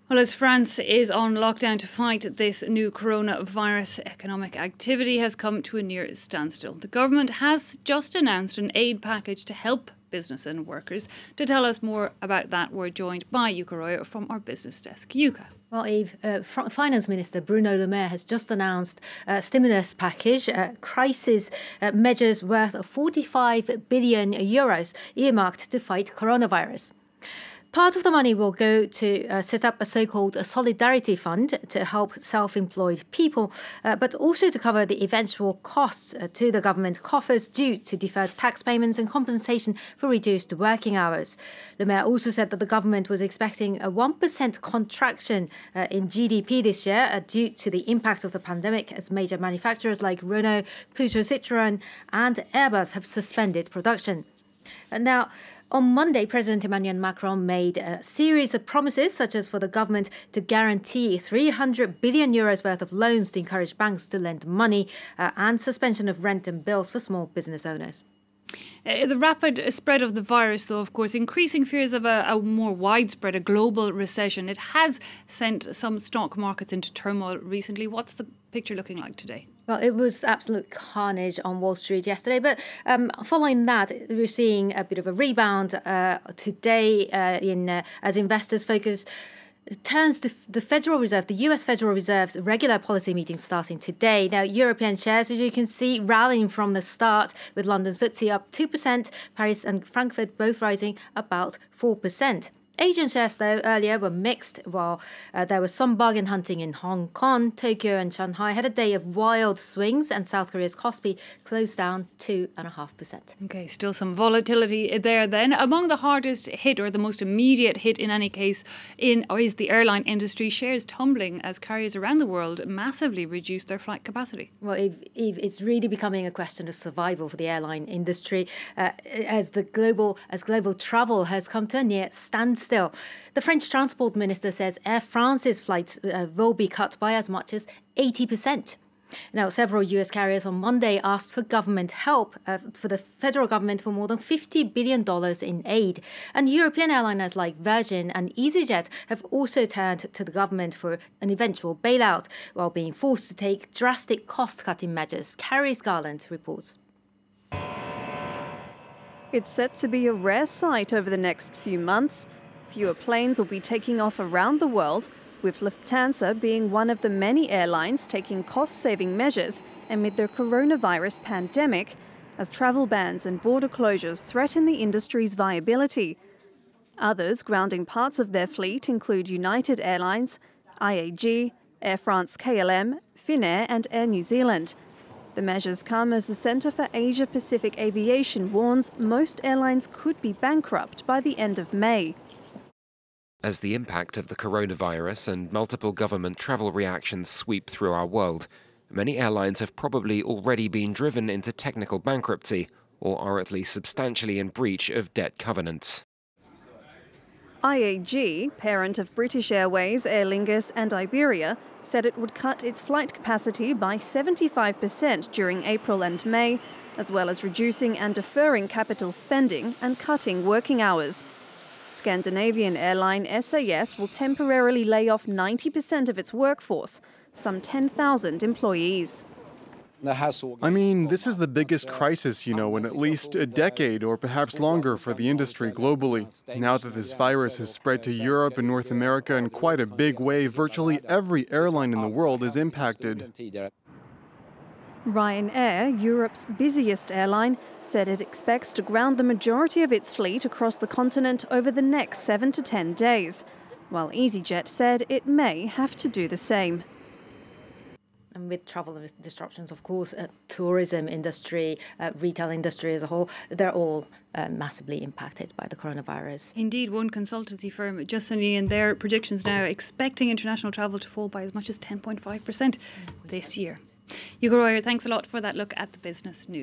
Well, as France is on lockdown to fight this new coronavirus, economic activity has come to a near standstill. The government has just announced an aid package to help business and workers. To tell us more about that, we're joined by Yuka Royer from our business desk. Yuka. Well, Eve, Finance Minister Bruno Maire has just announced a stimulus package, crisis measures worth 45 billion euros earmarked to fight coronavirus. Part of the money will go to set up a so-called solidarity fund to help self-employed people, but also to cover the eventual costs to the government coffers due to deferred tax payments and compensation for reduced working hours. Le Maire also said that the government was expecting a 1% contraction in GDP this year due to the impact of the pandemic, as major manufacturers like Renault, Peugeot, Citroën and Airbus have suspended production. And now, on Monday, President Emmanuel Macron made a series of promises, such as for the government to guarantee 300 billion euros worth of loans to encourage banks to lend money and suspension of rent and bills for small business owners. The rapid spread of the virus, though, of course, increasing fears of a more widespread, a global recession. It has sent some stock markets into turmoil recently. What's the picture looking like today? Well, it was absolute carnage on Wall Street yesterday, but following that, we're seeing a bit of a rebound today as investors focus turns to the Federal Reserve, the US Federal Reserve's regular policy meeting starting today. Now, European shares, as you can see, rallying from the start, with London's FTSE up 2%, Paris and Frankfurt both rising about 4%. Asian shares, though, earlier were mixed, while there was some bargain hunting in Hong Kong. Tokyo and Shanghai had a day of wild swings, and South Korea's Kospi closed down 2.5%. OK, still some volatility there then. Among the hardest hit, or the most immediate hit in any case, is the airline industry. Shares tumbling as carriers around the world massively reduce their flight capacity. Well, Eve, it's really becoming a question of survival for the airline industry as global travel has come to a near standstill. The French Transport Minister says Air France's flights will be cut by as much as 80%. Now, several US carriers on Monday asked for government help for the federal government for more than $50 billion in aid. And European airliners like Virgin and EasyJet have also turned to the government for an eventual bailout, while being forced to take drastic cost-cutting measures. Carrie Garland reports. It's set to be a rare sight over the next few months. Fewer planes will be taking off around the world, with Lufthansa being one of the many airlines taking cost-saving measures amid the coronavirus pandemic, as travel bans and border closures threaten the industry's viability. Others grounding parts of their fleet include United Airlines, IAG, Air France-KLM, Finnair and Air New Zealand. The measures come as the Centre for Asia-Pacific Aviation warns most airlines could be bankrupt by the end of May. As the impact of the coronavirus and multiple government travel reactions sweep through our world, many airlines have probably already been driven into technical bankruptcy or are at least substantially in breach of debt covenants. IAG, parent of British Airways, Aer Lingus and Iberia, said it would cut its flight capacity by 75% during April and May, as well as reducing and deferring capital spending and cutting working hours. Scandinavian airline SAS will temporarily lay off 90% of its workforce, some 10,000 employees. I mean, this is the biggest crisis, in at least a decade or perhaps longer for the industry globally. Now that this virus has spread to Europe and North America in quite a big way, virtually every airline in the world is impacted. Ryanair, Europe's busiest airline, said it expects to ground the majority of its fleet across the continent over the next 7 to 10 days, while EasyJet said it may have to do the same. And with travel disruptions, of course, tourism industry, retail industry as a whole, they're all massively impacted by the coronavirus. Indeed, one consultancy firm just sending in their predictions now, expecting international travel to fall by as much as 10.5% this year. Yuka Royer, thanks a lot for that look at the business news.